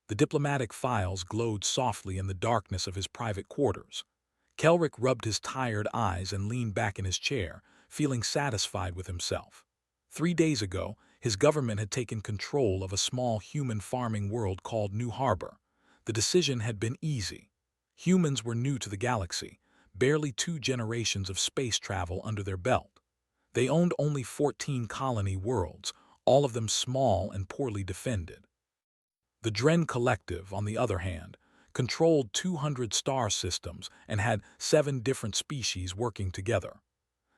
The diplomatic files glowed softly in the darkness of his private quarters. Kelrick rubbed his tired eyes and leaned back in his chair, feeling satisfied with himself. 3 days ago, his government had taken control of a small human farming world called New Harbor. The decision had been easy. Humans were new to the galaxy, barely 2 generations of space travel under their belt. They owned only 14 colony worlds, all of them small and poorly defended. The Dren Collective, on the other hand, controlled 200 star systems and had 7 different species working together.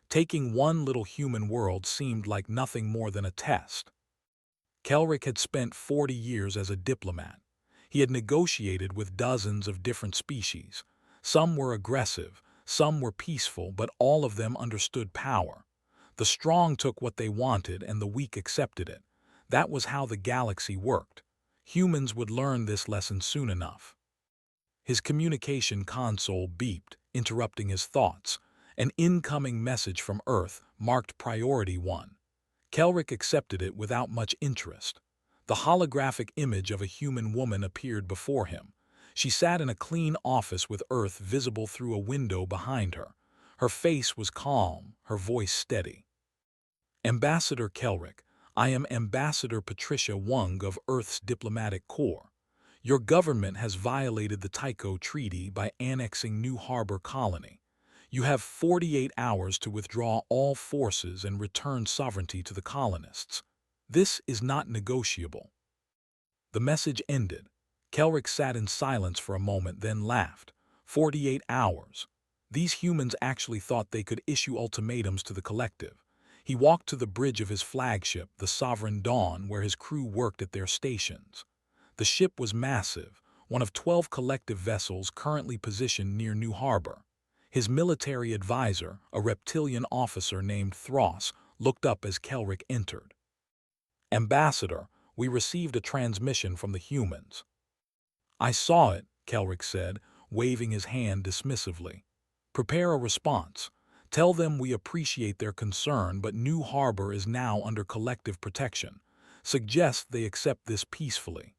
Taking one little human world seemed like nothing more than a test. Kelrick had spent 40 years as a diplomat. He had negotiated with dozens of different species. Some were aggressive, some were peaceful, but all of them understood power. The strong took what they wanted and the weak accepted it. That was how the galaxy worked. Humans would learn this lesson soon enough. His communication console beeped, interrupting his thoughts. An incoming message from Earth marked Priority 1. Kelrick accepted it without much interest. The holographic image of a human woman appeared before him. She sat in a clean office with Earth visible through a window behind her. Her face was calm, her voice steady. Ambassador Kelrick, I am Ambassador Patricia Wung of Earth's Diplomatic Corps. Your government has violated the Tycho Treaty by annexing New Harbor Colony. You have 48 hours to withdraw all forces and return sovereignty to the colonists. This is not negotiable. The message ended. Kelrick sat in silence for a moment, then laughed. 48 hours. These humans actually thought they could issue ultimatums to the collective. He walked to the bridge of his flagship, the Sovereign Dawn, where his crew worked at their stations. The ship was massive, one of 12 collective vessels currently positioned near New Harbor. His military advisor, a reptilian officer named Thros, looked up as Kelrick entered. Ambassador, we received a transmission from the humans. I saw it, Kelrick said, waving his hand dismissively. Prepare a response. Tell them we appreciate their concern, but New Harbor is now under collective protection. Suggest they accept this peacefully.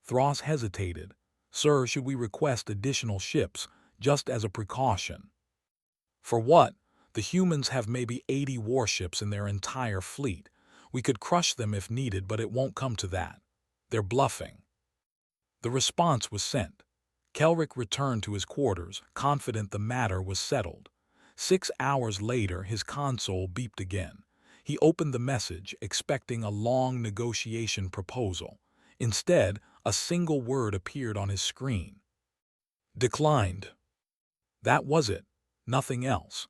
Thros hesitated. Sir, should we request additional ships, just as a precaution? For what? The humans have maybe 80 warships in their entire fleet. We could crush them if needed, but it won't come to that. They're bluffing. The response was sent. Kelrick returned to his quarters, confident the matter was settled. 6 hours later, his console beeped again. He opened the message, expecting a long negotiation proposal. Instead, a single word appeared on his screen. Declined. That was it. Nothing else.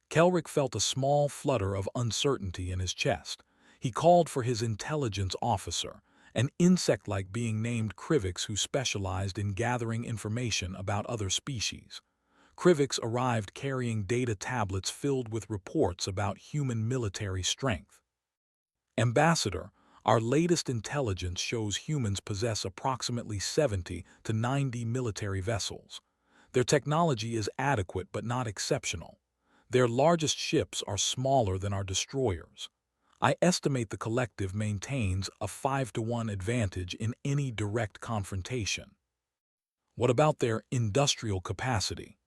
Kelrick felt a small flutter of uncertainty in his chest. He called for his intelligence officer, an insect-like being named Krivix who specialized in gathering information about other species. Krivix arrived carrying data tablets filled with reports about human military strength. Ambassador, our latest intelligence shows humans possess approximately 70 to 90 military vessels. Their technology is adequate but not exceptional. Their largest ships are smaller than our destroyers. I estimate the collective maintains a 5-to-1 advantage in any direct confrontation. What about their industrial capacity?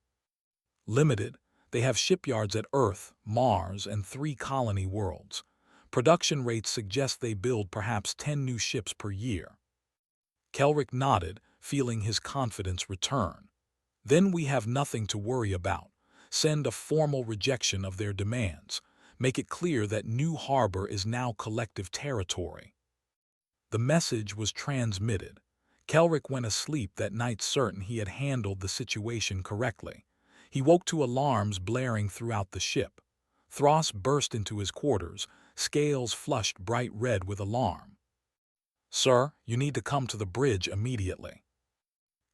Limited. They have shipyards at Earth, Mars, and 3 colony worlds. Production rates suggest they build perhaps 10 new ships per year. Kelrick nodded, feeling his confidence return. Then we have nothing to worry about. Send a formal rejection of their demands. Make it clear that New Harbor is now collective territory. The message was transmitted. Kelrick went asleep that night certain he had handled the situation correctly. He woke to alarms blaring throughout the ship. Thros burst into his quarters, scales flushed bright red with alarm. Sir, you need to come to the bridge immediately.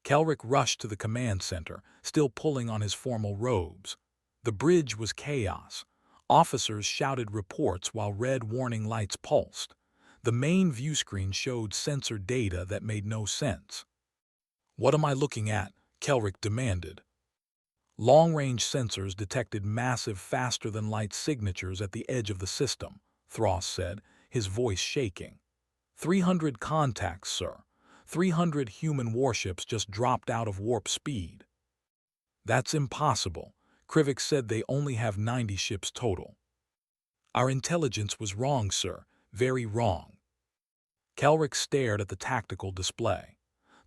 Kelrick rushed to the command center, still pulling on his formal robes. The bridge was chaos. Officers shouted reports while red warning lights pulsed. The main view screen showed sensor data that made no sense. What am I looking at? Kelrick demanded. Long-range sensors detected massive faster-than-light signatures at the edge of the system, Thros said, his voice shaking. 300 contacts, sir. 300 human warships just dropped out of warp speed. That's impossible. Krivik said they only have 90 ships total. Our intelligence was wrong, sir. Very wrong. Kelrick stared at the tactical display.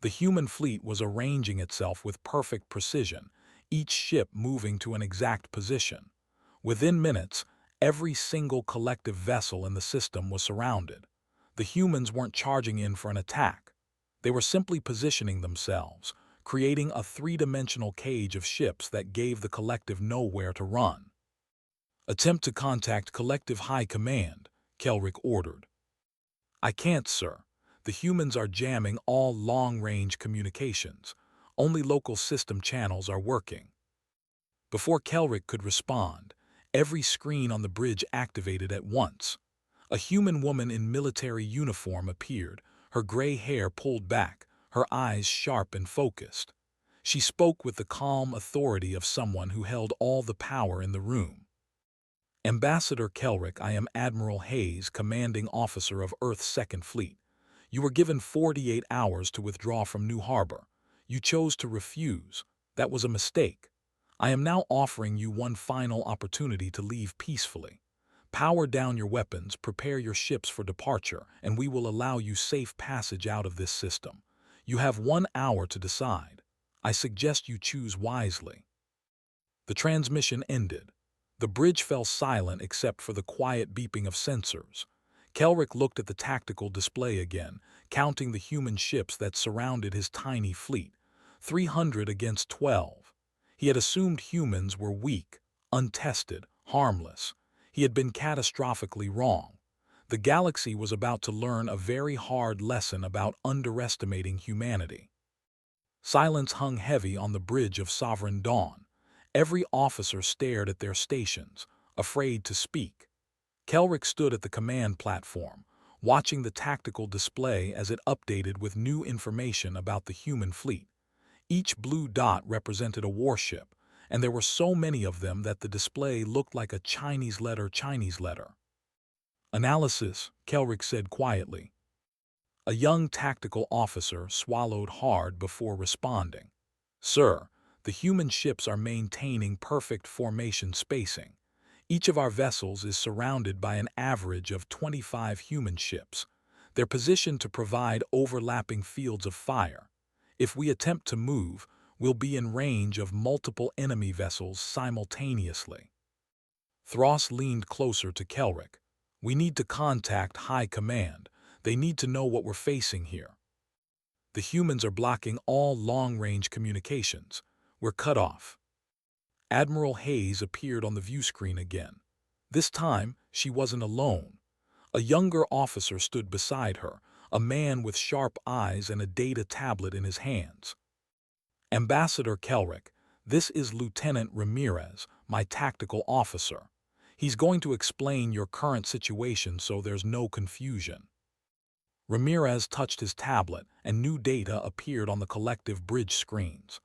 The human fleet was arranging itself with perfect precision, each ship moving to an exact position. Within minutes, every single collective vessel in the system was surrounded. The humans weren't charging in for an attack. They were simply positioning themselves, creating a three-dimensional cage of ships that gave the collective nowhere to run. Attempt to contact Collective High Command, Kelrick ordered. I can't, sir. The humans are jamming all long-range communications. Only local system channels are working. Before Kelrick could respond, every screen on the bridge activated at once. A human woman in military uniform appeared, her gray hair pulled back, her eyes sharp and focused. She spoke with the calm authority of someone who held all the power in the room. Ambassador Kelrick, I am Admiral Hayes, commanding officer of Earth's Second Fleet. You were given 48 hours to withdraw from New Harbor. You chose to refuse. That was a mistake. I am now offering you one final opportunity to leave peacefully. Power down your weapons, prepare your ships for departure, and we will allow you safe passage out of this system. You have 1 hour to decide. I suggest you choose wisely. The transmission ended. The bridge fell silent except for the quiet beeping of sensors. Kelrick looked at the tactical display again, counting the human ships that surrounded his tiny fleet. 300 against 12. He had assumed humans were weak, untested, harmless. He had been catastrophically wrong. The galaxy was about to learn a very hard lesson about underestimating humanity. Silence hung heavy on the bridge of Sovereign Dawn. Every officer stared at their stations, afraid to speak. Kelrick stood at the command platform, watching the tactical display as it updated with new information about the human fleet. Each blue dot represented a warship, and there were so many of them that the display looked like a Chinese letter. Analysis, Kelrick said quietly. A young tactical officer swallowed hard before responding. Sir, the human ships are maintaining perfect formation spacing. Each of our vessels is surrounded by an average of 25 human ships. They're positioned to provide overlapping fields of fire. If we attempt to move, we'll be in range of multiple enemy vessels simultaneously. Thross leaned closer to Kelrick. We need to contact High Command. They need to know what we're facing here. The humans are blocking all long-range communications. We're cut off. Admiral Hayes appeared on the view screen again. This time, she wasn't alone. A younger officer stood beside her, a man with sharp eyes and a data tablet in his hands. Ambassador Kelrick, this is Lieutenant Ramirez, my tactical officer. He's going to explain your current situation so there's no confusion. Ramirez touched his tablet, and new data appeared on the collective bridge screens.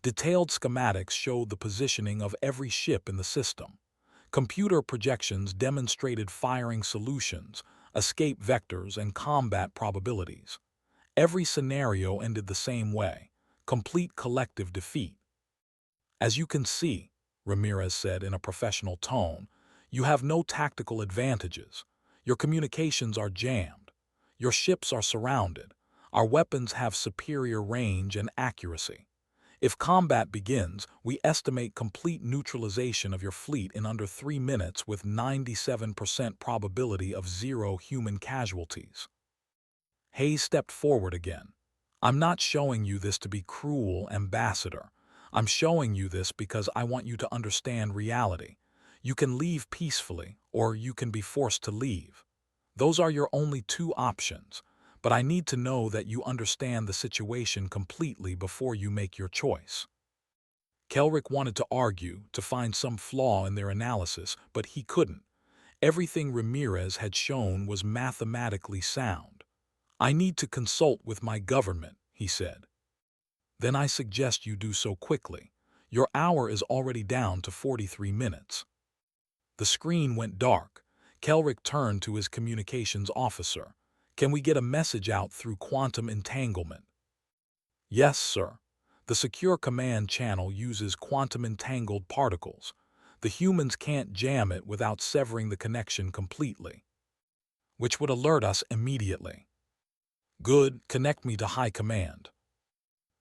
Detailed schematics showed the positioning of every ship in the system. Computer projections demonstrated firing solutions, escape vectors, and combat probabilities. Every scenario ended the same way: complete collective defeat. As you can see, Ramirez said in a professional tone, you have no tactical advantages. Your communications are jammed. Your ships are surrounded. Our weapons have superior range and accuracy. If combat begins, we estimate complete neutralization of your fleet in under 3 minutes with 97% probability of 0 human casualties. Hayes stepped forward again. I'm not showing you this to be cruel, Ambassador. I'm showing you this because I want you to understand reality. You can leave peacefully, or you can be forced to leave. Those are your only 2 options, but I need to know that you understand the situation completely before you make your choice. Kelrick wanted to argue, to find some flaw in their analysis, but he couldn't. Everything Ramirez had shown was mathematically sound. I need to consult with my government, he said. Then I suggest you do so quickly. Your hour is already down to 43 minutes. The screen went dark. Kelrick turned to his communications officer. Can we get a message out through quantum entanglement? Yes, sir. The secure command channel uses quantum-entangled particles. The humans can't jam it without severing the connection completely, which would alert us immediately. Good, connect me to High Command.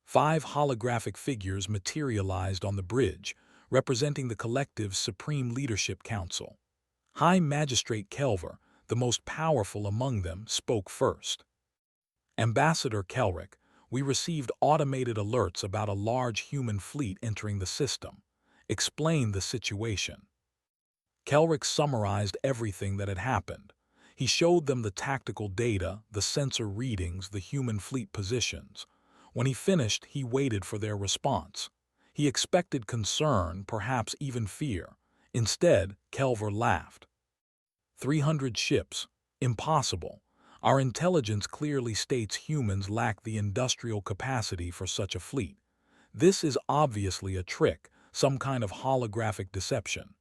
5 holographic figures materialized on the bridge, representing the collective's Supreme Leadership Council. High Magistrate Kelver, the most powerful among them, spoke first. Ambassador Kelrick, we received automated alerts about a large human fleet entering the system. Explain the situation. Kelrick summarized everything that had happened. He showed them the tactical data, the sensor readings, the human fleet positions. When he finished, he waited for their response. He expected concern, perhaps even fear. Instead, Kelver laughed. 300 ships. Impossible. Our intelligence clearly states humans lack the industrial capacity for such a fleet. This is obviously a trick, some kind of holographic deception.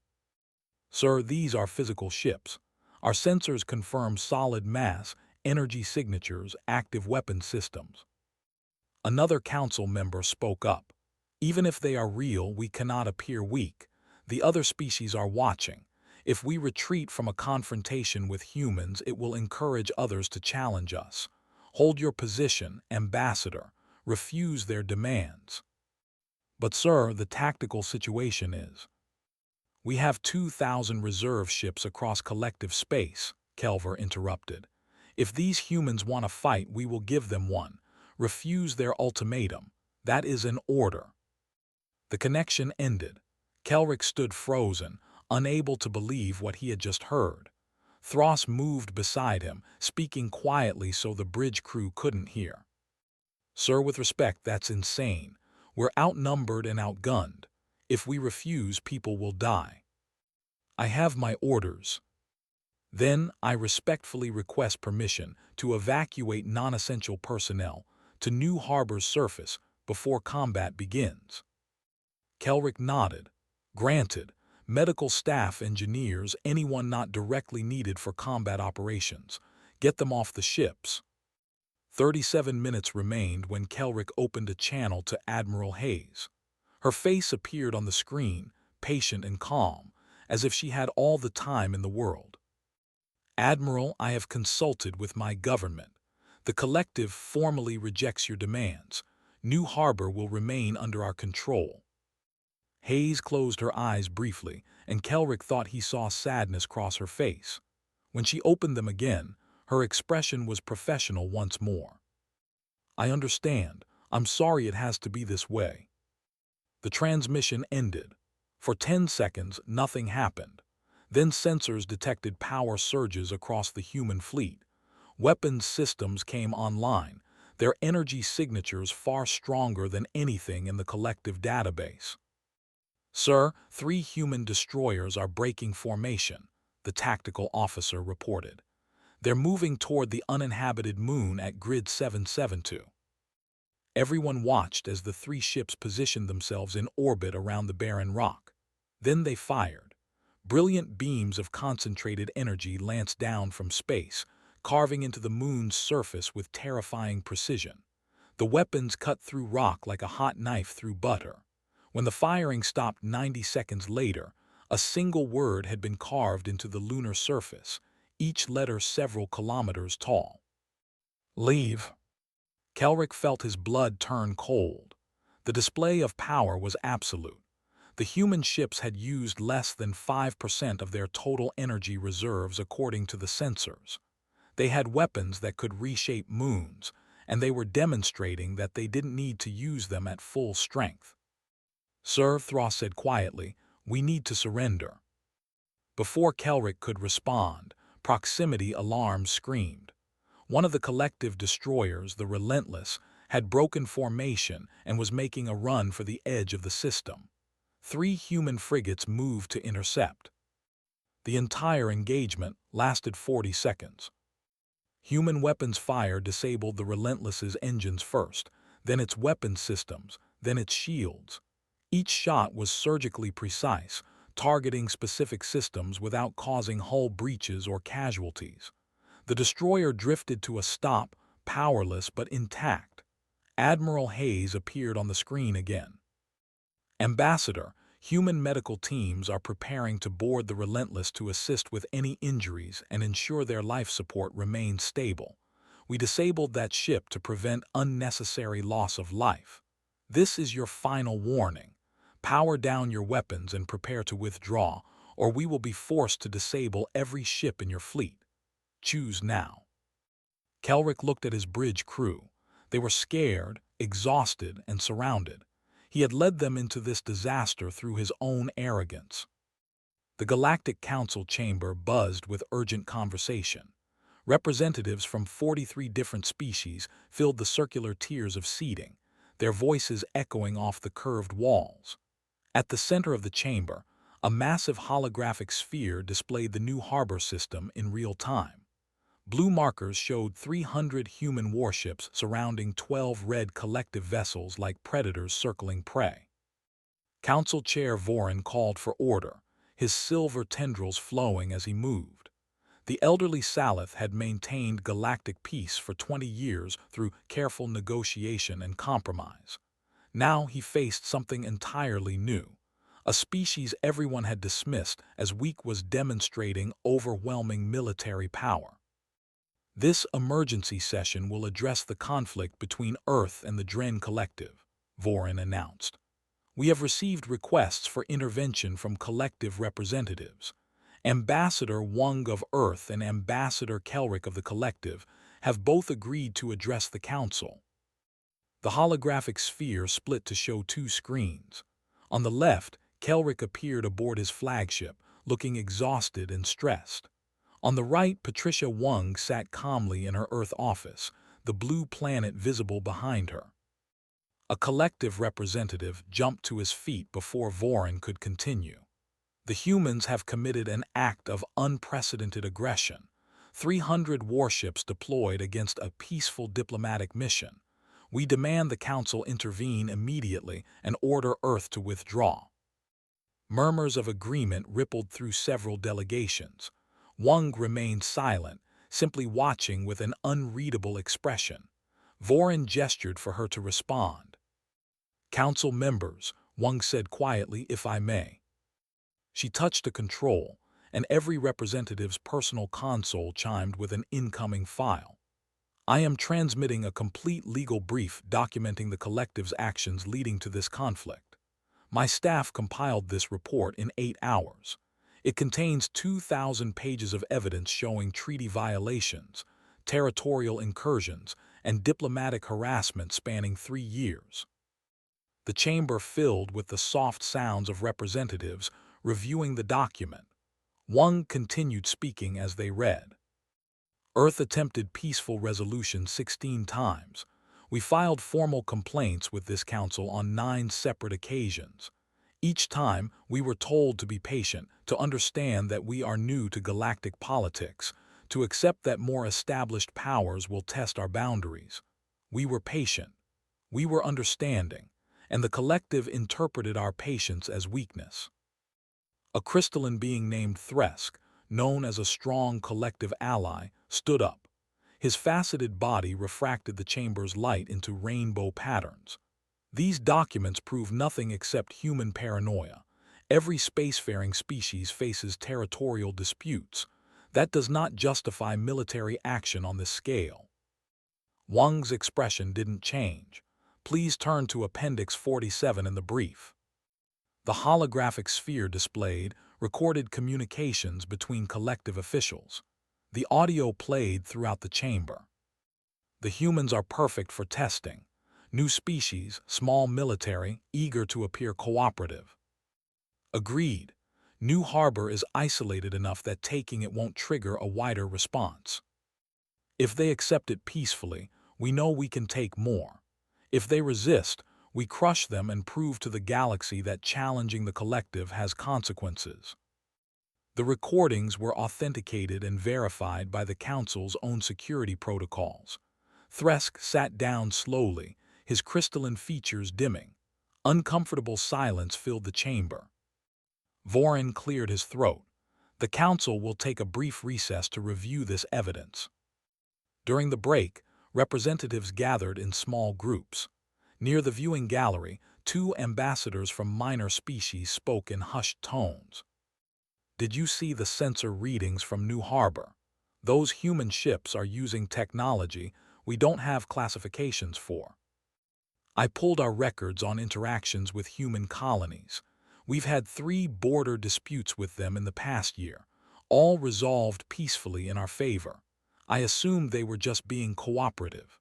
Sir, these are physical ships. Our sensors confirm solid mass, energy signatures, active weapon systems. Another council member spoke up. Even if they are real, we cannot appear weak. The other species are watching. If we retreat from a confrontation with humans, it will encourage others to challenge us. Hold your position, Ambassador. Refuse their demands. But sir, the tactical situation is. We have 2,000 reserve ships across collective space, Kelver interrupted. If these humans want to fight, we will give them one. Refuse their ultimatum. That is an order. The connection ended. Kelrick stood frozen, unable to believe what he had just heard. Thross moved beside him, speaking quietly so the bridge crew couldn't hear. Sir, with respect, that's insane. We're outnumbered and outgunned. If we refuse, people will die. I have my orders. Then I respectfully request permission to evacuate non-essential personnel to New Harbor's surface before combat begins. Kelrick nodded. Granted. Medical staff, engineers, anyone not directly needed for combat operations. Get them off the ships. 37 minutes remained when Kelrick opened a channel to Admiral Hayes. Her face appeared on the screen, patient and calm, as if she had all the time in the world. Admiral, I have consulted with my government. The collective formally rejects your demands. New Harbor will remain under our control. Hayes closed her eyes briefly, and Kelrick thought he saw sadness cross her face. When she opened them again, her expression was professional once more. I understand. I'm sorry it has to be this way. The transmission ended. For 10 seconds, nothing happened. Then sensors detected power surges across the human fleet. Weapons systems came online, their energy signatures far stronger than anything in the collective database. Sir, 3 human destroyers are breaking formation, the tactical officer reported. They're moving toward the uninhabited moon at grid 772. Everyone watched as the 3 ships positioned themselves in orbit around the barren rock. Then they fired. Brilliant beams of concentrated energy lanced down from space, carving into the moon's surface with terrifying precision. The weapons cut through rock like a hot knife through butter. When the firing stopped 90 seconds later, a single word had been carved into the lunar surface, each letter several kilometers tall. Leave. Kelrick felt his blood turn cold. The display of power was absolute. The human ships had used less than 5% of their total energy reserves according to the sensors. They had weapons that could reshape moons, and they were demonstrating that they didn't need to use them at full strength. Sir, Thross said quietly, we need to surrender. Before Kelrick could respond, proximity alarms screamed. One of the collective destroyers, the Relentless, had broken formation and was making a run for the edge of the system. 3 human frigates moved to intercept. The entire engagement lasted 40 seconds. Human weapons fire disabled the Relentless's engines first, then its weapons systems, then its shields. Each shot was surgically precise, targeting specific systems without causing hull breaches or casualties. The destroyer drifted to a stop, powerless but intact. Admiral Hayes appeared on the screen again. Ambassador, human medical teams are preparing to board the Relentless to assist with any injuries and ensure their life support remains stable. We disabled that ship to prevent unnecessary loss of life. This is your final warning. Power down your weapons and prepare to withdraw, or we will be forced to disable every ship in your fleet. Choose now. Kelrick looked at his bridge crew. They were scared, exhausted, and surrounded. He had led them into this disaster through his own arrogance. The Galactic Council chamber buzzed with urgent conversation. Representatives from 43 different species filled the circular tiers of seating, their voices echoing off the curved walls. At the center of the chamber, a massive holographic sphere displayed the new harbor system in real time. Blue markers showed 300 human warships surrounding 12 red collective vessels like predators circling prey. Council Chair Vorin called for order, his silver tendrils flowing as he moved. The elderly Salith had maintained galactic peace for 20 years through careful negotiation and compromise. Now he faced something entirely new. A species everyone had dismissed as weak was demonstrating overwhelming military power. This emergency session will address the conflict between Earth and the Dren Collective, Vorin announced. We have received requests for intervention from collective representatives. Ambassador Wung of Earth and Ambassador Kelrick of the Collective have both agreed to address the Council. The holographic sphere split to show two screens. On the left, Kelrick appeared aboard his flagship, looking exhausted and stressed. On the right, Patricia Wung sat calmly in her Earth office, the blue planet visible behind her. A collective representative jumped to his feet before Vorin could continue. The humans have committed an act of unprecedented aggression. 300 warships deployed against a peaceful diplomatic mission. We demand the Council intervene immediately and order Earth to withdraw. Murmurs of agreement rippled through several delegations. Wung remained silent, simply watching with an unreadable expression. Vorin gestured for her to respond. Council members, Wung said quietly, if I may. She touched a control, and every representative's personal console chimed with an incoming file. I am transmitting a complete legal brief documenting the collective's actions leading to this conflict. My staff compiled this report in 8 hours. It contains 2,000 pages of evidence showing treaty violations, territorial incursions, and diplomatic harassment spanning 3 years. The chamber filled with the soft sounds of representatives reviewing the document. Wung continued speaking as they read. Earth attempted peaceful resolution 16 times. We filed formal complaints with this council on 9 separate occasions. Each time, we were told to be patient, to understand that we are new to galactic politics, to accept that more established powers will test our boundaries. We were patient. We were understanding, and the collective interpreted our patience as weakness. A crystalline being named Thresk, known as a strong collective ally, stood up. His faceted body refracted the chamber's light into rainbow patterns. These documents prove nothing except human paranoia. Every spacefaring species faces territorial disputes. That does not justify military action on this scale. Wung's expression didn't change. Please turn to Appendix 47 in the brief. The holographic sphere displayed recorded communications between collective officials. The audio played throughout the chamber. The humans are perfect for testing. New species, small military, eager to appear cooperative. Agreed. New harbor is isolated enough that taking it won't trigger a wider response. If they accept it peacefully, we know we can take more. If they resist, we crush them and prove to the galaxy that challenging the collective has consequences. The recordings were authenticated and verified by the Council's own security protocols. Thresk sat down slowly, his crystalline features dimming. Uncomfortable silence filled the chamber. Vorin cleared his throat. The Council will take a brief recess to review this evidence. During the break, Representatives gathered in small groups. Near the viewing gallery, two ambassadors from minor species spoke in hushed tones. Did you see the sensor readings from New Harbor? Those human ships are using technology we don't have classifications for. I pulled our records on interactions with human colonies. We've had 3 border disputes with them in the past year, all resolved peacefully in our favor. I assumed they were just being cooperative.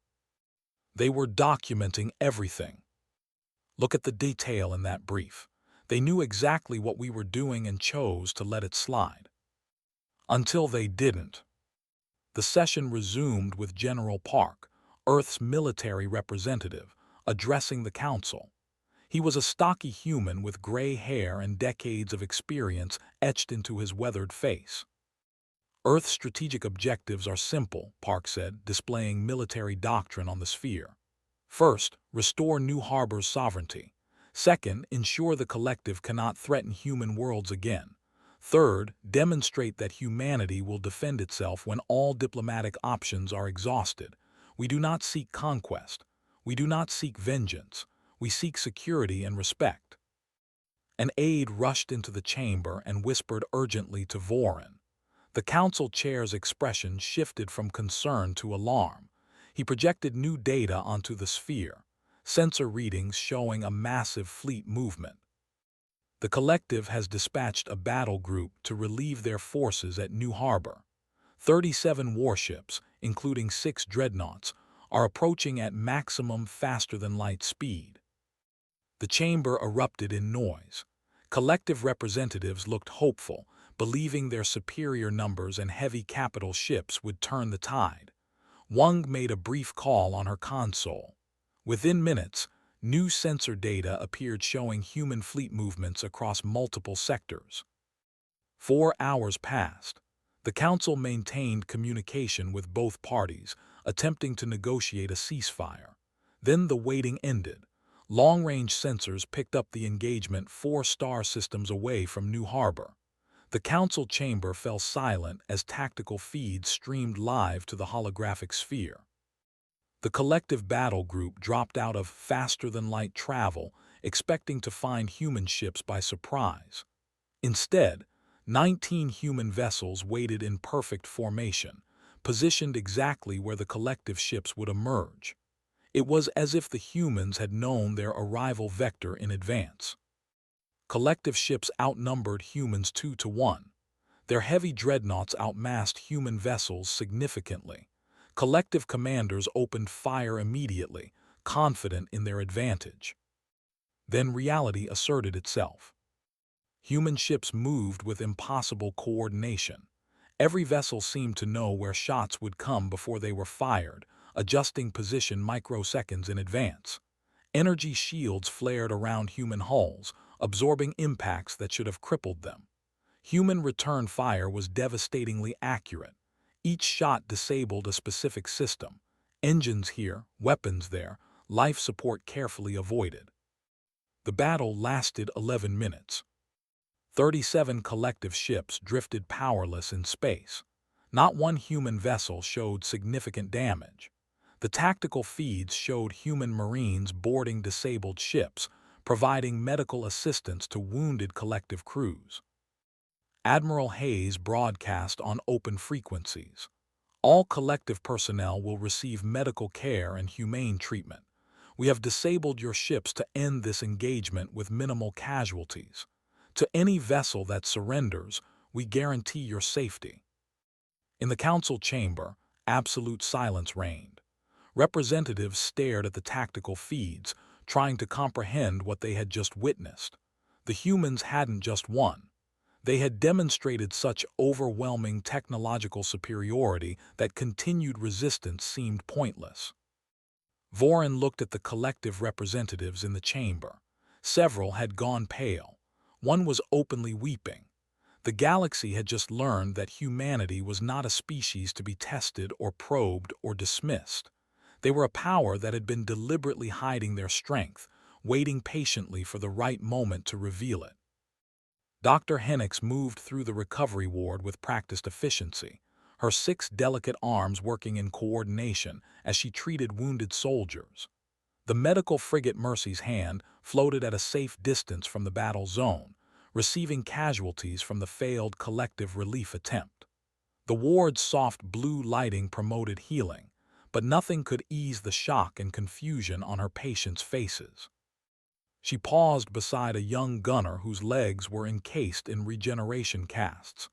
They were documenting everything. Look at the detail in that brief. They knew exactly what we were doing and chose to let it slide. Until they didn't. The session resumed with General Park, Earth's military representative, addressing the council. He was a stocky human with gray hair and decades of experience etched into his weathered face. Earth's strategic objectives are simple, Park said, displaying military doctrine on the sphere. First, restore New Harbor's sovereignty. Second, ensure the collective cannot threaten human worlds again. Third, demonstrate that humanity will defend itself when all diplomatic options are exhausted. We do not seek conquest. We do not seek vengeance. We seek security and respect. An aide rushed into the chamber and whispered urgently to Vorin. The council chair's expression shifted from concern to alarm. He projected new data onto the sphere, sensor readings showing a massive fleet movement. The collective has dispatched a battle group to relieve their forces at New Harbor. 37 warships, including 6 dreadnoughts, are approaching at maximum faster-than-light speed. The chamber erupted in noise. Collective representatives looked hopeful, believing their superior numbers and heavy capital ships would turn the tide. Wang made a brief call on her console. Within minutes, new sensor data appeared showing human fleet movements across multiple sectors. 4 hours passed. The council maintained communication with both parties, attempting to negotiate a ceasefire. Then the waiting ended. Long-range sensors picked up the engagement 4 star systems away from New Harbor. The council chamber fell silent as tactical feeds streamed live to the holographic sphere. The collective battle group dropped out of faster-than-light travel, expecting to find human ships by surprise. Instead, 19 human vessels waited in perfect formation, positioned exactly where the collective ships would emerge. It was as if the humans had known their arrival vector in advance. Collective ships outnumbered humans 2 to 1. Their heavy dreadnoughts outmassed human vessels significantly. Collective commanders opened fire immediately, confident in their advantage. Then reality asserted itself. Human ships moved with impossible coordination. Every vessel seemed to know where shots would come before they were fired, adjusting position microseconds in advance. Energy shields flared around human hulls, absorbing impacts that should have crippled them. Human return fire was devastatingly accurate. Each shot disabled a specific system. Engines here, weapons there, life support carefully avoided. The battle lasted 11 minutes. 37 collective ships drifted powerless in space. Not one human vessel showed significant damage. The tactical feeds showed human Marines boarding disabled ships, providing medical assistance to wounded collective crews. Admiral Hayes broadcast on open frequencies. All collective personnel will receive medical care and humane treatment. We have disabled your ships to end this engagement with minimal casualties. To any vessel that surrenders, we guarantee your safety. In the council chamber, absolute silence reigned. Representatives stared at the tactical feeds, trying to comprehend what they had just witnessed. The humans hadn't just won. They had demonstrated such overwhelming technological superiority that continued resistance seemed pointless. Vorin looked at the collective representatives in the chamber. Several had gone pale. One was openly weeping. The galaxy had just learned that humanity was not a species to be tested or probed or dismissed. They were a power that had been deliberately hiding their strength, waiting patiently for the right moment to reveal it. Dr. Hennix moved through the recovery ward with practiced efficiency. her 6 delicate arms working in coordination as she treated wounded soldiers. The medical frigate Mercy's hand floated at a safe distance from the battle zone, receiving casualties from the failed collective relief attempt. The ward's soft blue lighting promoted healing, but nothing could ease the shock and confusion on her patients' faces. She paused beside a young gunner whose legs were encased in regeneration casts.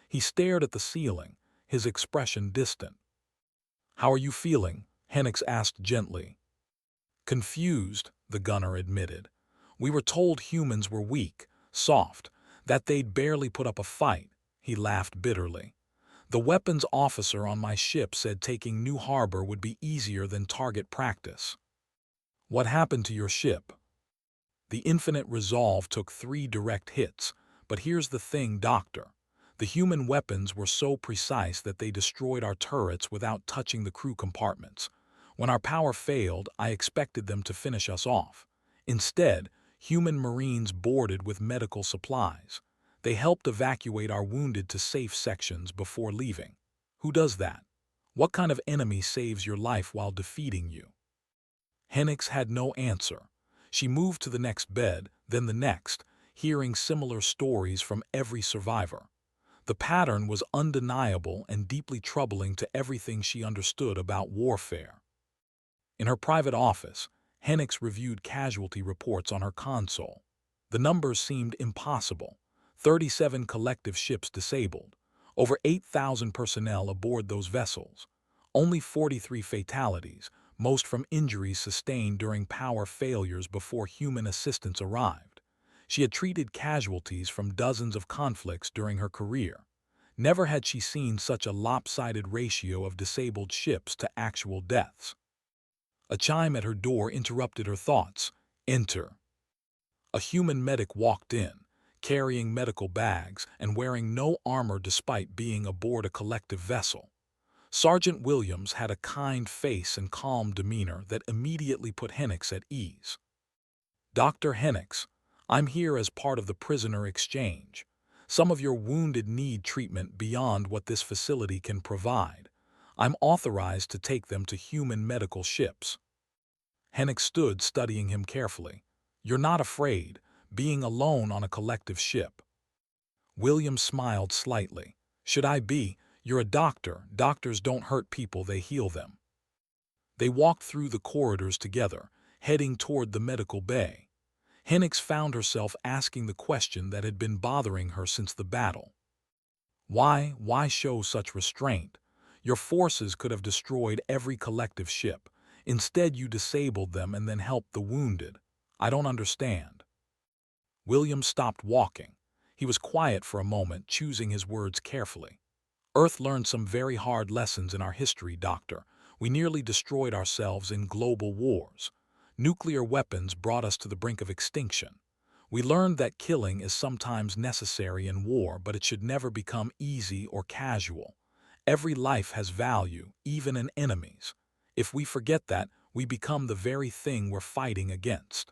He stared at the ceiling, his expression distant. "How are you feeling?" Henix asked gently. "Confused," the gunner admitted. "We were told humans were weak, soft, that they'd barely put up a fight." He laughed bitterly. "The weapons officer on my ship said taking New Harbor would be easier than target practice." "What happened to your ship?" "The Infinite Resolve took 3 direct hits, but here's the thing, Doctor. The human weapons were so precise that they destroyed our turrets without touching the crew compartments. When our power failed, I expected them to finish us off. Instead, human Marines boarded with medical supplies. They helped evacuate our wounded to safe sections before leaving. Who does that? What kind of enemy saves your life while defeating you?" Henix had no answer. She moved to the next bed, then the next, hearing similar stories from every survivor. The pattern was undeniable and deeply troubling to everything she understood about warfare. In her private office, Henix reviewed casualty reports on her console. The numbers seemed impossible. 37 collective ships disabled, over 8,000 personnel aboard those vessels, only 43 fatalities, most from injuries sustained during power failures before human assistance arrived. She had treated casualties from dozens of conflicts during her career. Never had she seen such a lopsided ratio of disabled ships to actual deaths. A chime at her door interrupted her thoughts. "Enter." A human medic walked in, carrying medical bags and wearing no armor despite being aboard a collective vessel. Sergeant Williams had a kind face and calm demeanor that immediately put Henix at ease. "Dr. Henix, I'm here as part of the prisoner exchange. Some of your wounded need treatment beyond what this facility can provide. I'm authorized to take them to human medical ships." Henix stood studying him carefully. "You're not afraid, being alone on a collective ship?" Williams smiled slightly. "Should I be? You're a doctor. Doctors don't hurt people, they heal them." They walked through the corridors together, heading toward the medical bay. Henix found herself asking the question that had been bothering her since the battle. Why show such restraint? Your forces could have destroyed every collective ship. Instead, you disabled them and then helped the wounded. I don't understand." William stopped walking. He was quiet for a moment, choosing his words carefully. "Earth learned some very hard lessons in our history, Doctor. We nearly destroyed ourselves in global wars. Nuclear weapons brought us to the brink of extinction. We learned that killing is sometimes necessary in war, but it should never become easy or casual. Every life has value, even in enemies. If we forget that, we become the very thing we're fighting against."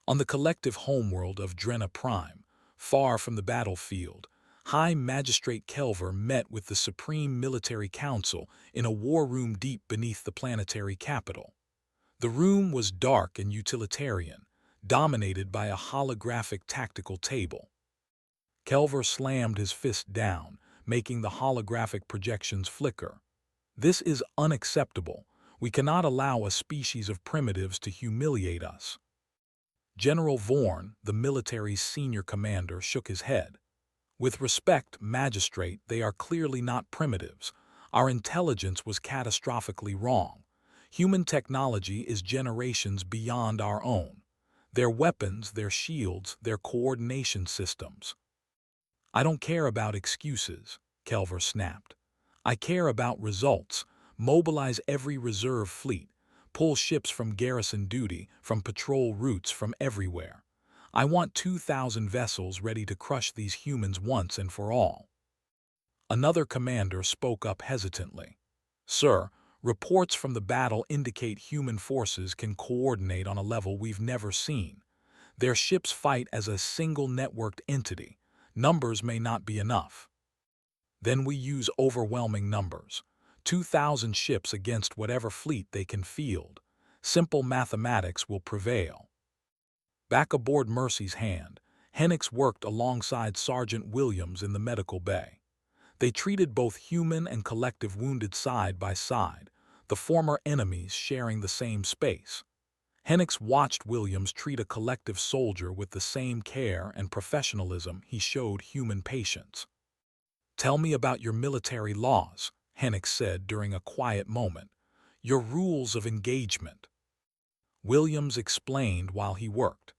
On the collective homeworld of Drenna Prime, far from the battlefield, High Magistrate Kelver met with the Supreme Military Council in a war room deep beneath the planetary capital. The room was dark and utilitarian, dominated by a holographic tactical table. Kelver slammed his fist down, making the holographic projections flicker. "This is unacceptable. We cannot allow a species of primitives to humiliate us." General Vorn, the military's senior commander, shook his head. "With respect, Magistrate, they are clearly not primitives. Our intelligence was catastrophically wrong. Human technology is generations beyond our own. Their weapons, their shields, their coordination systems." "I don't care about excuses," Kelver snapped. "I care about results. Mobilize every reserve fleet. Pull ships from garrison duty, from patrol routes, from everywhere. I want 2,000 vessels ready to crush these humans once and for all." Another commander spoke up hesitantly. "Sir, reports from the battle indicate human forces can coordinate on a level we've never seen. Their ships fight as a single networked entity. Numbers may not be enough." Then we use overwhelming numbers. 2,000 ships against whatever fleet they can field. Simple mathematics will prevail. Back aboard Mercy's Hand, Hennix worked alongside Sergeant Williams in the medical bay. They treated both human and collective wounded side by side, the former enemies sharing the same space. Hennix watched Williams treat a collective soldier with the same care and professionalism he showed human patients. "Tell me about your military laws," Hennix said during a quiet moment. "Your rules of engagement." Williams explained while he worked.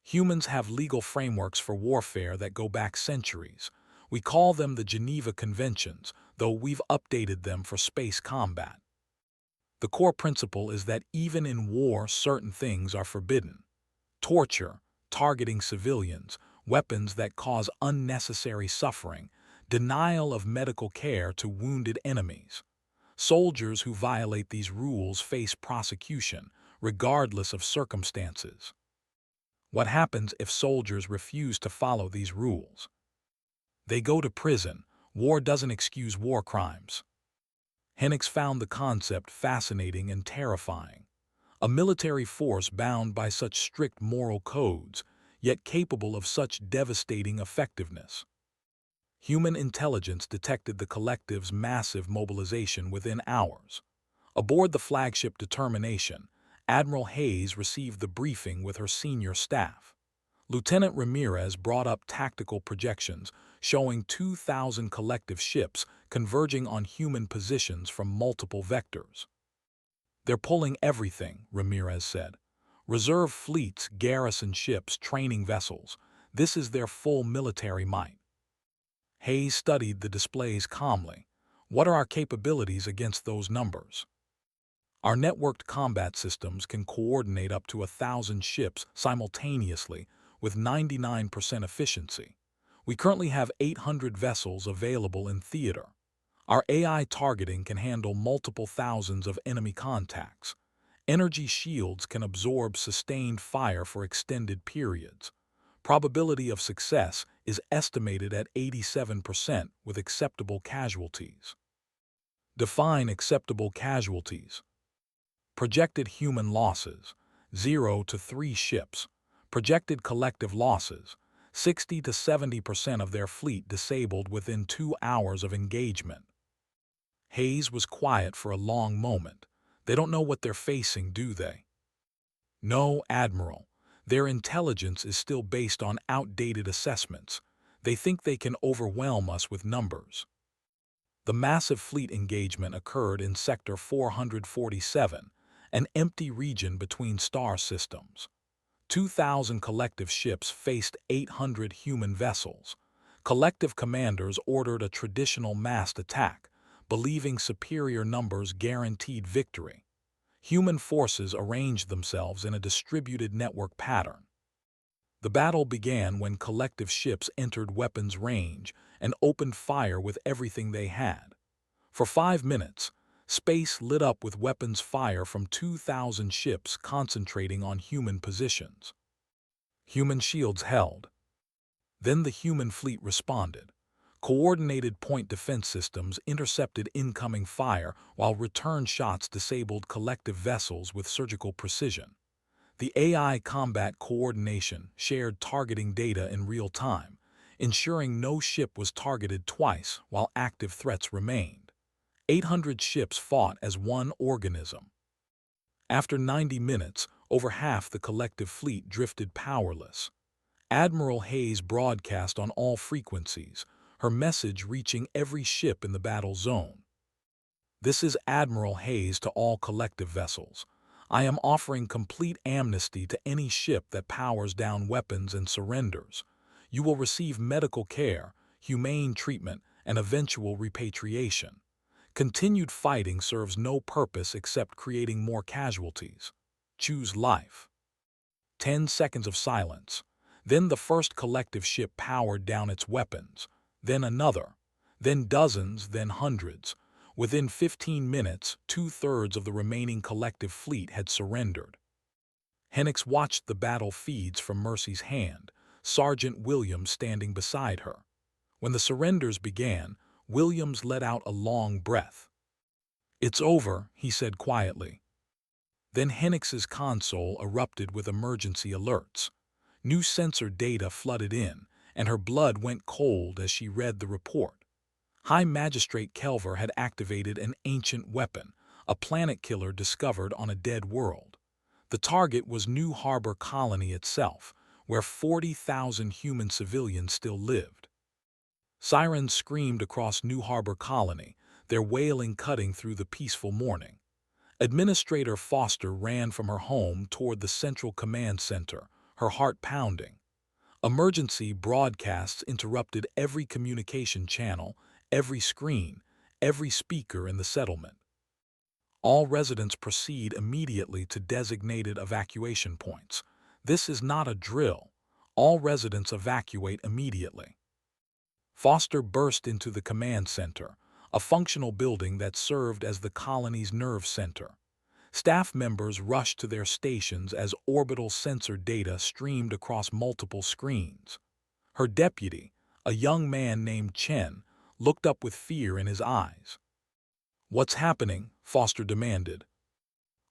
"Humans have legal frameworks for warfare that go back centuries. We call them the Geneva Conventions, though we've updated them for space combat. The core principle is that even in war, certain things are forbidden. Torture, targeting civilians, weapons that cause unnecessary suffering, denial of medical care to wounded enemies. Soldiers who violate these rules face prosecution, regardless of circumstances." What happens if soldiers refuse to follow these rules? They go to prison. War doesn't excuse war crimes. Hennix found the concept fascinating and terrifying. A military force bound by such strict moral codes, yet capable of such devastating effectiveness. Human intelligence detected the collective's massive mobilization within hours. Aboard the flagship Determination, Admiral Hayes received the briefing with her senior staff. Lieutenant Ramirez brought up tactical projections showing 2,000 collective ships converging on human positions from multiple vectors. "They're pulling everything," Ramirez said. "Reserve fleets, garrison ships, training vessels. This is their full military might." Hayes studied the displays calmly. "What are our capabilities against those numbers?" "Our networked combat systems can coordinate up to 1,000 ships simultaneously with 99% efficiency. We currently have 800 vessels available in theater. Our AI targeting can handle multiple thousands of enemy contacts. Energy shields can absorb sustained fire for extended periods. Probability of success is estimated at 87% with acceptable casualties." Define acceptable casualties. Projected human losses, 0 to 3 ships. Projected collective losses, 60 to 70% of their fleet disabled within 2 hours of engagement. Hayes was quiet for a long moment. "They don't know what they're facing, do they?" "No, Admiral. Their intelligence is still based on outdated assessments. They think they can overwhelm us with numbers." The massive fleet engagement occurred in Sector 447, an empty region between star systems. 2,000 collective ships faced 800 human vessels. Collective commanders ordered a traditional massed attack, believing superior numbers guaranteed victory. Human forces arranged themselves in a distributed network pattern. The battle began when collective ships entered weapons range and opened fire with everything they had. For 5 minutes, space lit up with weapons fire from 2,000 ships concentrating on human positions. Human shields held. Then the human fleet responded. Coordinated point defense systems intercepted incoming fire while return shots disabled collective vessels with surgical precision. The AI combat coordination shared targeting data in real time, ensuring no ship was targeted twice while active threats remained. 800 ships fought as one organism. After 90 minutes, over half the collective fleet drifted powerless. Admiral Hayes broadcast on all frequencies, her message reaching every ship in the battle zone. "This is Admiral Hayes to all collective vessels. I am offering complete amnesty to any ship that powers down weapons and surrenders. You will receive medical care, humane treatment, and eventual repatriation. Continued fighting serves no purpose except creating more casualties. Choose life." 10 seconds of silence. Then the first collective ship powered down its weapons. Then another. Then dozens, then hundreds. Within 15 minutes, 2/3 of the remaining collective fleet had surrendered. Hennix watched the battle feeds from Mercy's Hand, Sergeant Williams standing beside her. When the surrenders began, Williams let out a long breath. "It's over," he said quietly. Then Hennigs's console erupted with emergency alerts. New sensor data flooded in, and her blood went cold as she read the report. High Magistrate Kelver had activated an ancient weapon, a planet killer discovered on a dead world. The target was New Harbor Colony itself, where 40,000 human civilians still lived. Sirens screamed across New Harbor Colony, their wailing cutting through the peaceful morning. Administrator Foster ran from her home toward the Central Command Center, her heart pounding. Emergency broadcasts interrupted every communication channel, every screen, every speaker in the settlement. All residents proceed immediately to designated evacuation points. This is not a drill. All residents evacuate immediately. Foster burst into the command center, a functional building that served as the colony's nerve center. Staff members rushed to their stations as orbital sensor data streamed across multiple screens. Her deputy, a young man named Chen, looked up with fear in his eyes. "What's happening?" Foster demanded.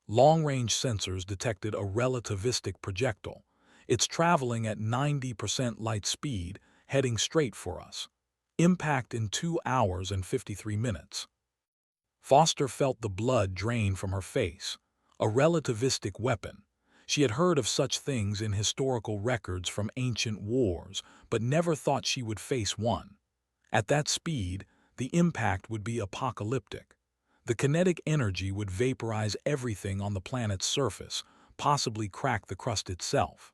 Long-range sensors detected a relativistic projectile. It's traveling at 90% light speed, heading straight for us. Impact in 2 hours and 53 minutes. Foster felt the blood drain from her face. A relativistic weapon. She had heard of such things in historical records from ancient wars, but never thought she would face one. At that speed, the impact would be apocalyptic. The kinetic energy would vaporize everything on the planet's surface, possibly crack the crust itself.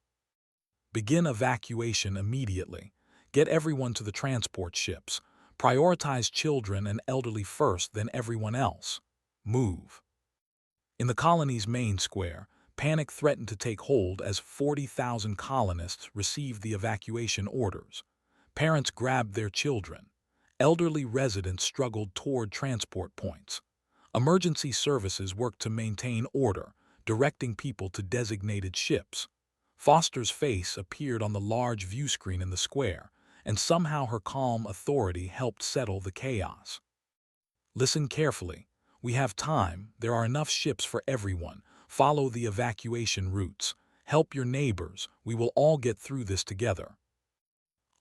Begin evacuation immediately. Get everyone to the transport ships. Prioritize children and elderly first, then everyone else. Move. In the colony's main square, panic threatened to take hold as 40,000 colonists received the evacuation orders. Parents grabbed their children. Elderly residents struggled toward transport points. Emergency services worked to maintain order, directing people to designated ships. Foster's face appeared on the large view screen in the square, and somehow her calm authority helped settle the chaos. "Listen carefully. We have time. There are enough ships for everyone. Follow the evacuation routes. Help your neighbors. We will all get through this together."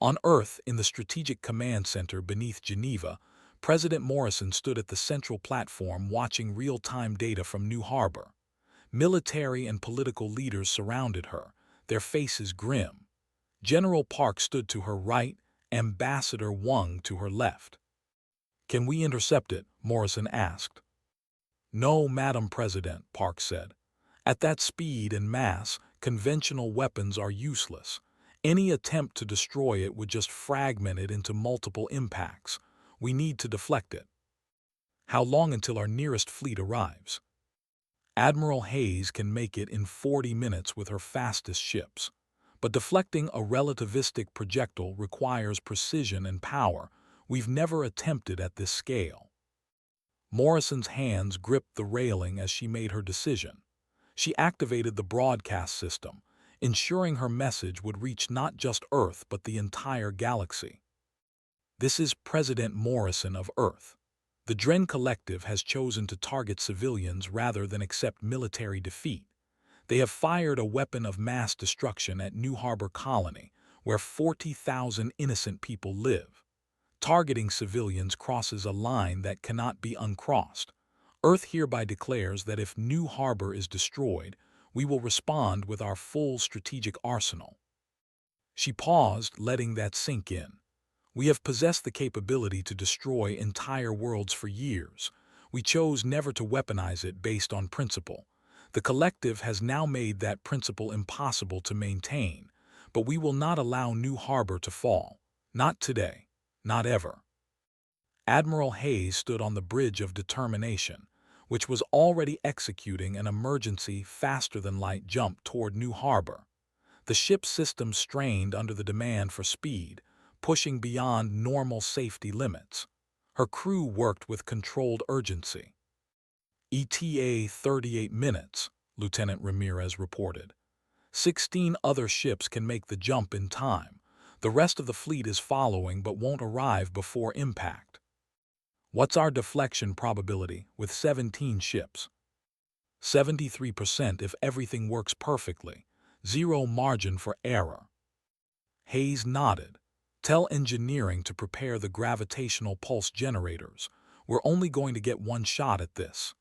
On Earth, in the Strategic Command Center beneath Geneva, President Morrison stood at the central platform watching real-time data from New Harbor. Military and political leaders surrounded her, their faces grim. General Park stood to her right, Ambassador Wang to her left. "Can we intercept it?" Morrison asked. "No, Madam President," Park said. "At that speed and mass, conventional weapons are useless. Any attempt to destroy it would just fragment it into multiple impacts. We need to deflect it." "How long until our nearest fleet arrives?" "Admiral Hayes can make it in 40 minutes with her fastest ships. But deflecting a relativistic projectile requires precision and power we've never attempted at this scale." Morrison's hands gripped the railing as she made her decision. She activated the broadcast system, ensuring her message would reach not just Earth but the entire galaxy. "This is President Morrison of Earth. The Dren Collective has chosen to target civilians rather than accept military defeat. They have fired a weapon of mass destruction at New Harbor Colony, where 40,000 innocent people live. Targeting civilians crosses a line that cannot be uncrossed. Earth hereby declares that if New Harbor is destroyed, we will respond with our full strategic arsenal." She paused, letting that sink in. "We have possessed the capability to destroy entire worlds for years. We chose never to weaponize it based on principle. The collective has now made that principle impossible to maintain, but we will not allow New Harbor to fall. Not today. Not ever." Admiral Hayes stood on the Bridge of Determination, which was already executing an emergency faster-than-light jump toward New Harbor. The ship's system strained under the demand for speed, pushing beyond normal safety limits. Her crew worked with controlled urgency. "ETA 38 minutes, Lieutenant Ramirez reported. 16 other ships can make the jump in time. The rest of the fleet is following but won't arrive before impact." What's our deflection probability with 17 ships? 73% if everything works perfectly. Zero margin for error. Hayes nodded. Tell engineering to prepare the gravitational pulse generators. We're only going to get one shot at this.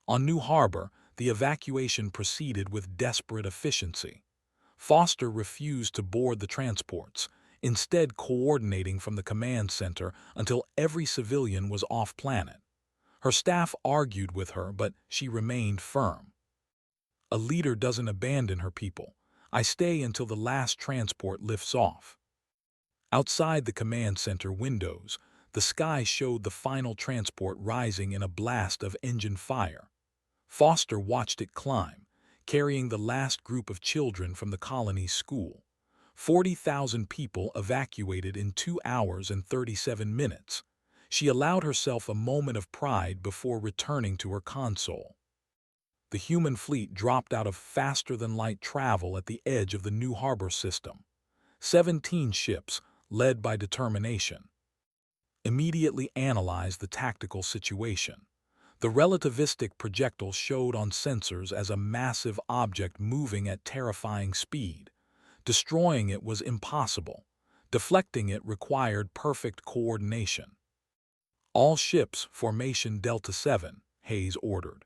On New Harbor, the evacuation proceeded with desperate efficiency. Foster refused to board the transports, instead coordinating from the command center until every civilian was off-planet. Her staff argued with her, but she remained firm. A leader doesn't abandon her people. I stay until the last transport lifts off. Outside the command center windows, the sky showed the final transport rising in a blast of engine fire. Foster watched it climb, carrying the last group of children from the colony's school. 40,000 people evacuated in 2 hours and 37 minutes. She allowed herself a moment of pride before returning to her console. The human fleet dropped out of faster-than-light travel at the edge of the New Harbor system. 17 ships, led by Determination, immediately analyzed the tactical situation. The relativistic projectile showed on sensors as a massive object moving at terrifying speed. Destroying it was impossible. Deflecting it required perfect coordination. All ships, formation Delta 7, Hayes ordered.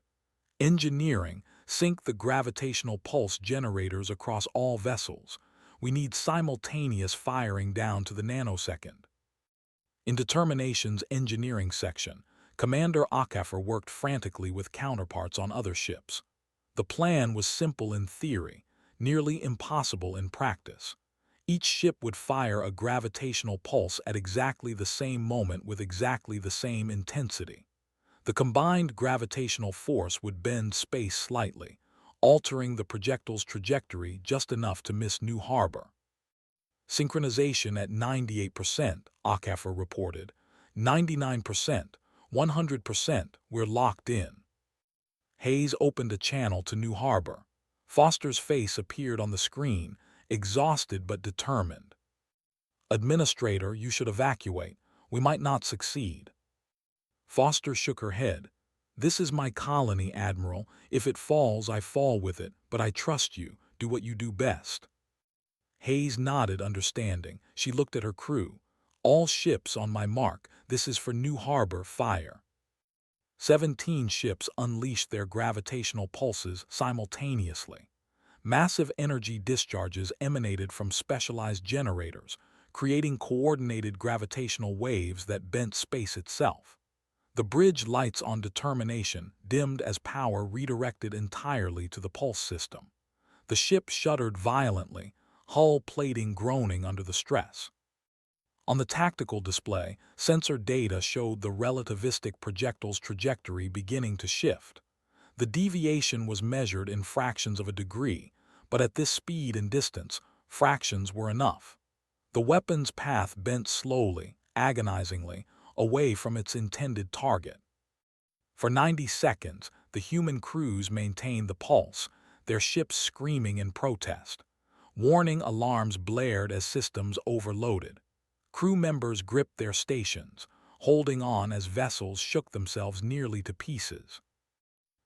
Engineering, sync the gravitational pulse generators across all vessels. We need simultaneous firing down to the nanosecond. In Determination's engineering section, Commander Akafer worked frantically with counterparts on other ships. The plan was simple in theory, nearly impossible in practice. Each ship would fire a gravitational pulse at exactly the same moment with exactly the same intensity. The combined gravitational force would bend space slightly, altering the projectile's trajectory just enough to miss New Harbor. Synchronization at 98%, Akafer reported. 99%, 100%, we're locked in. Hayes opened a channel to New Harbor. Foster's face appeared on the screen, exhausted but determined. Administrator, you should evacuate. We might not succeed. Foster shook her head. This is my colony, Admiral. If it falls, I fall with it, but I trust you. Do what you do best. Hayes nodded, understanding. She looked at her crew. All ships on my mark. This is for New Harbor, fire. 17 ships unleashed their gravitational pulses simultaneously. Massive energy discharges emanated from specialized generators, creating coordinated gravitational waves that bent space itself. The bridge lights on Determination dimmed as power redirected entirely to the pulse system. The ship shuddered violently, hull plating groaning under the stress. On the tactical display, sensor data showed the relativistic projectile's trajectory beginning to shift. The deviation was measured in fractions of a degree, but at this speed and distance, fractions were enough. The weapon's path bent slowly, agonizingly, away from its intended target. For 90 seconds, the human crews maintained the pulse, their ships screaming in protest. Warning alarms blared as systems overloaded. Crew members gripped their stations, holding on as vessels shook themselves nearly to pieces.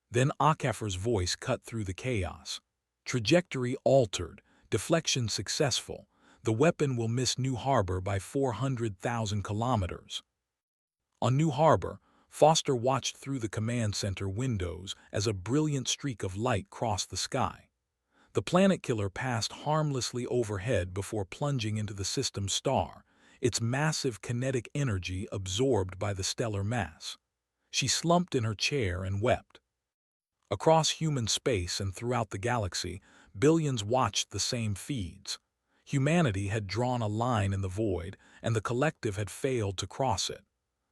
Then Akafer's voice cut through the chaos. Trajectory altered, deflection successful. The weapon will miss New Harbor by 400,000 kilometers. On New Harbor, Foster watched through the command center windows as a brilliant streak of light crossed the sky. The planet killer passed harmlessly overhead before plunging into the system's star, its massive kinetic energy absorbed by the stellar mass. She slumped in her chair and wept. Across human space and throughout the galaxy, billions watched the same feeds. Humanity had drawn a line in the void, and the collective had failed to cross it.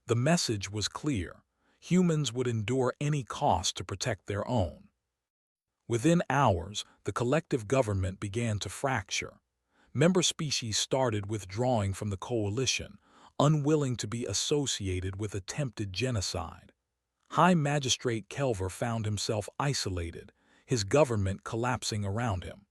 The message was clear. Humans would endure any cost to protect their own. Within hours, the collective government began to fracture. Member species started withdrawing from the coalition, unwilling to be associated with attempted genocide. High Magistrate Kelver found himself isolated, his government collapsing around him.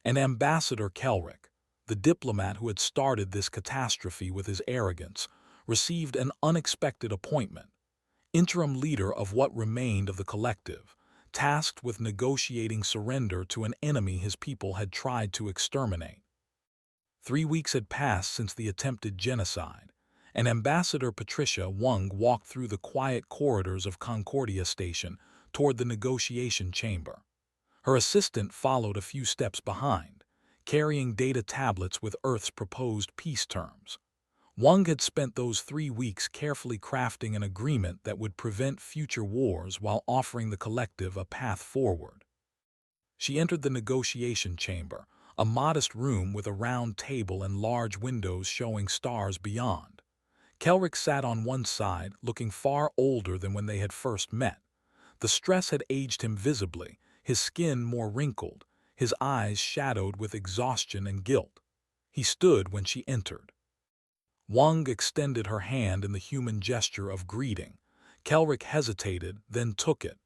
And Ambassador Kelrick, the diplomat who had started this catastrophe with his arrogance, received an unexpected appointment, interim leader of what remained of the collective, tasked with negotiating surrender to an enemy his people had tried to exterminate. 3 weeks had passed since the attempted genocide, and Ambassador Patricia Wang walked through the quiet corridors of Concordia Station toward the negotiation chamber. Her assistant followed a few steps behind, carrying data tablets with Earth's proposed peace terms. Wang had spent those 3 weeks carefully crafting an agreement that would prevent future wars while offering the collective a path forward. She entered the negotiation chamber, a modest room with a round table and large windows showing stars beyond. Kelrick sat on one side, looking far older than when they had first met. The stress had aged him visibly, his skin more wrinkled, his eyes shadowed with exhaustion and guilt. He stood when she entered. Wang extended her hand in the human gesture of greeting. Kelrick hesitated, then took it.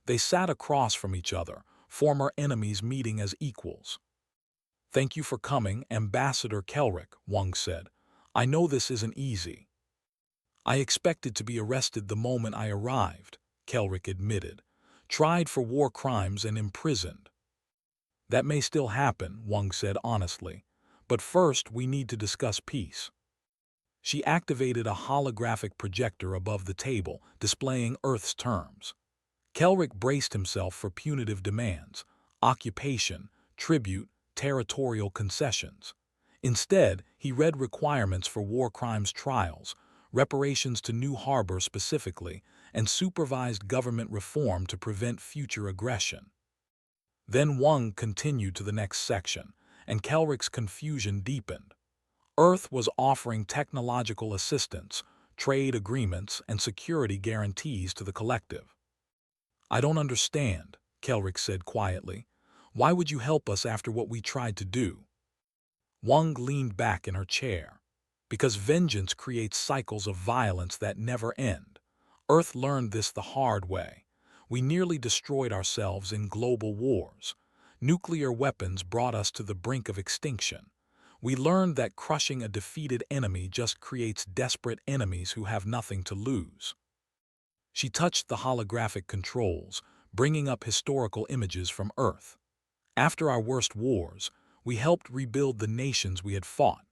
They sat across from each other, former enemies meeting as equals. "Thank you for coming, Ambassador Kelrick," Wang said. "I know this isn't easy." "I expected to be arrested the moment I arrived," Kelrick admitted. "Tried for war crimes and imprisoned." "That may still happen," Wang said honestly. "But first we need to discuss peace." She activated a holographic projector above the table, displaying Earth's terms. Kelrick braced himself for punitive demands: occupation, tribute, territorial concessions. Instead, he read requirements for war crimes trials, reparations to New Harbor specifically, and supervised government reform to prevent future aggression. Then Wang continued to the next section, and Kelrick's confusion deepened. Earth was offering technological assistance, trade agreements, and security guarantees to the collective. "I don't understand," Kelrick said quietly. "Why would you help us after what we tried to do?" Wang leaned back in her chair. "Because vengeance creates cycles of violence that never end. Earth learned this the hard way. We nearly destroyed ourselves in global wars. Nuclear weapons brought us to the brink of extinction. We learned that crushing a defeated enemy just creates desperate enemies who have nothing to lose." She touched the holographic controls, bringing up historical images from Earth. "After our worst wars, we helped rebuild the nations we had fought.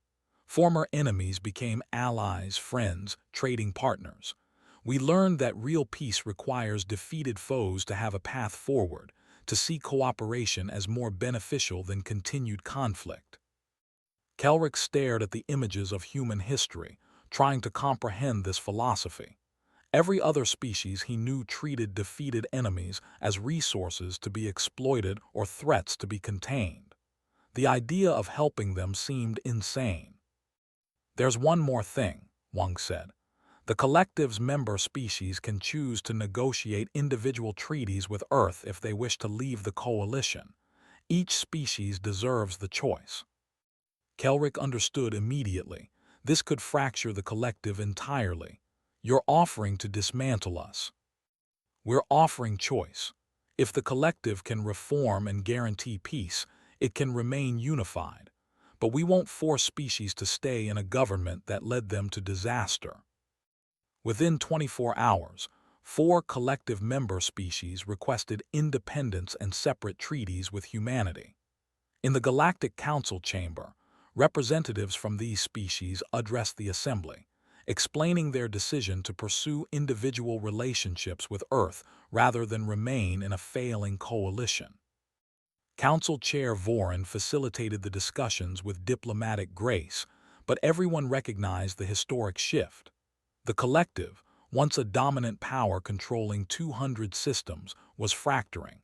Former enemies became allies, friends, trading partners. We learned that real peace requires defeated foes to have a path forward, to see cooperation as more beneficial than continued conflict." Kelrick stared at the images of human history, trying to comprehend this philosophy. Every other species he knew treated defeated enemies as resources to be exploited or threats to be contained. The idea of helping them seemed insane. "There's one more thing," Wang said. "The collective's member species can choose to negotiate individual treaties with Earth if they wish to leave the coalition. Each species deserves the choice." Kelrick understood immediately. This could fracture the collective entirely. "You're offering to dismantle us." "We're offering choice. If the collective can reform and guarantee peace, it can remain unified. But we won't force species to stay in a government that led them to disaster." Within 24 hours, 4 collective member species requested independence and separate treaties with humanity. In the Galactic Council chamber, representatives from these species addressed the Assembly, explaining their decision to pursue individual relationships with Earth rather than remain in a failing coalition. Council Chair Vorin facilitated the discussions with diplomatic grace, but everyone recognized the historic shift. The collective, once a dominant power controlling 200 systems, was fracturing.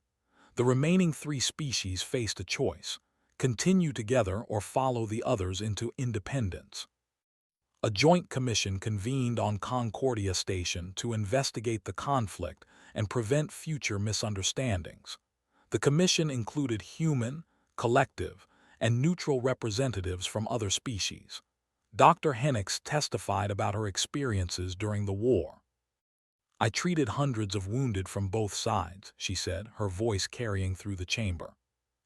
The remaining 3 species faced a choice: continue together or follow the others into independence. A joint commission convened on Concordia Station to investigate the conflict and prevent future misunderstandings. The commission included human, collective, and neutral representatives from other species. Dr. Hennix testified about her experiences during the war. "I treated hundreds of wounded from both sides," she said, her voice carrying through the chamber.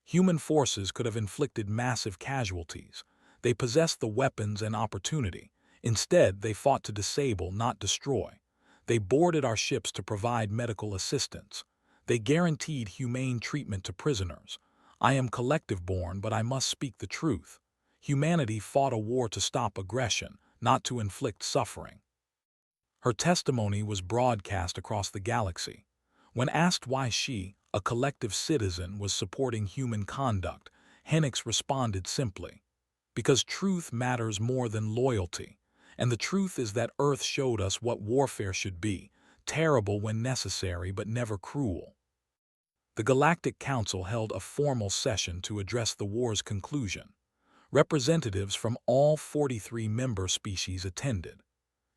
"Human forces could have inflicted massive casualties. They possessed the weapons and opportunity. Instead, they fought to disable, not destroy. They boarded our ships to provide medical assistance. They guaranteed humane treatment to prisoners. I am collective-born, but I must speak the truth. Humanity fought a war to stop aggression, not to inflict suffering. Her testimony was broadcast across the galaxy. When asked why she, a collective citizen, was supporting human conduct, Hennix responded simply, "Because truth matters more than loyalty. And the truth is that Earth showed us what warfare should be, terrible when necessary but never cruel." The Galactic Council held a formal session to address the war's conclusion. Representatives from all 43 member species attended.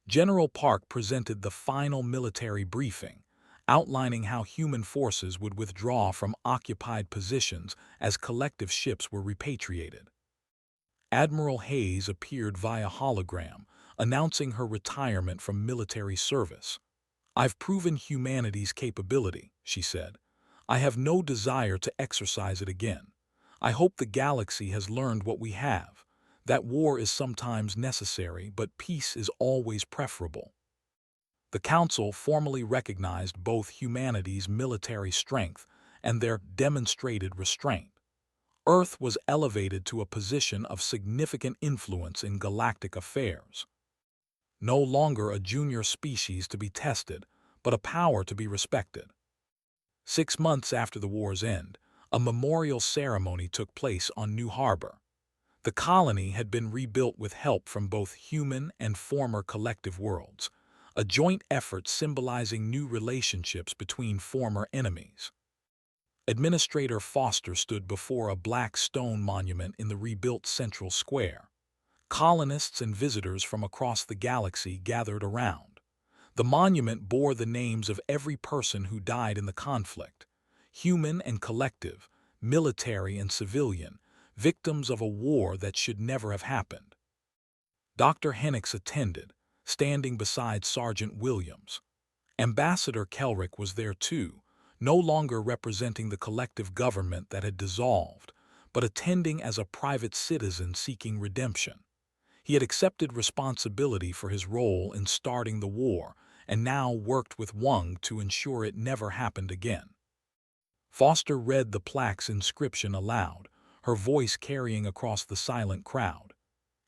General Park presented the final military briefing, outlining how human forces would withdraw from occupied positions as collective ships were repatriated. Admiral Hayes appeared via hologram, announcing her retirement from military service. "I've proven humanity's capability," she said. "I have no desire to exercise it again. I hope the galaxy has learned what we have, that war is sometimes necessary, but peace is always preferable." The Council formally recognized both humanity's military strength and their demonstrated restraint. Earth was elevated to a position of significant influence in galactic affairs. No longer a junior species to be tested, but a power to be respected. 6 months after the war's end, a memorial ceremony took place on New Harbor. The colony had been rebuilt with help from both human and former collective worlds, a joint effort symbolizing new relationships between former enemies. Administrator Foster stood before a black stone monument in the rebuilt Central Square. Colonists and visitors from across the galaxy gathered around. The monument bore the names of every person who died in the conflict, human and collective, military and civilian, victims of a war that should never have happened. Dr. Hennix attended, standing beside Sergeant Williams. Ambassador Kelrick was there too, no longer representing the collective government that had dissolved, but attending as a private citizen seeking redemption. He had accepted responsibility for his role in starting the war and now worked with Wang to ensure it never happened again. Foster read the plaque's inscription aloud, her voice carrying across the silent crowd.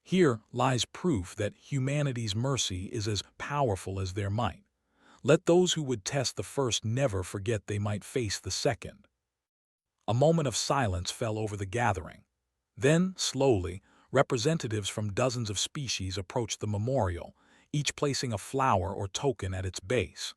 "Here lies proof that humanity's mercy is as powerful as their might. Let those who would test the first never forget they might face the second." A moment of silence fell over the gathering. Then, slowly, representatives from dozens of species approached the memorial, each placing a flower or token at its base.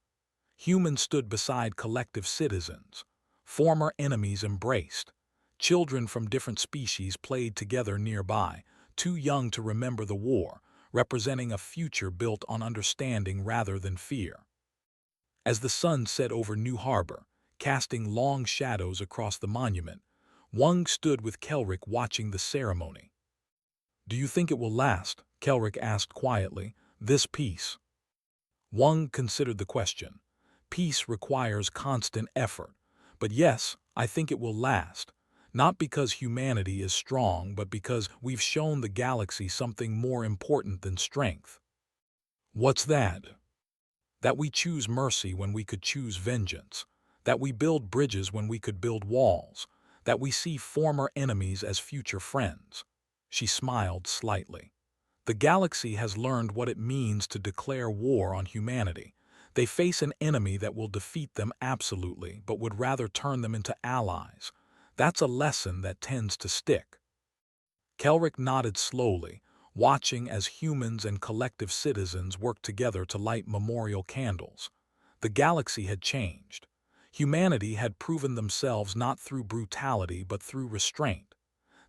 Humans stood beside collective citizens. Former enemies embraced. Children from different species played together nearby, too young to remember the war, representing a future built on understanding rather than fear. As the sun set over New Harbor, casting long shadows across the monument, Wang stood with Kelrick watching the ceremony. "Do you think it will last?" Kelrick asked quietly. "This peace?" Wang considered the question. "Peace requires constant effort. But yes, I think it will last. Not because humanity is strong, but because we've shown the galaxy something more important than strength." "What's that?" "That we choose mercy when we could choose vengeance. That we build bridges when we could build walls. That we see former enemies as future friends." She smiled slightly. "The galaxy has learned what it means to declare war on humanity. They face an enemy that will defeat them absolutely, but would rather turn them into allies. That's a lesson that tends to stick." Kelrick nodded slowly, watching as humans and collective citizens worked together to light memorial candles. The galaxy had changed. Humanity had proven themselves not through brutality but through restraint.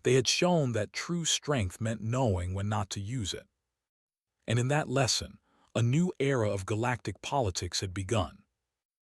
They had shown that true strength meant knowing when not to use it. And in that lesson, a new era of galactic politics had begun.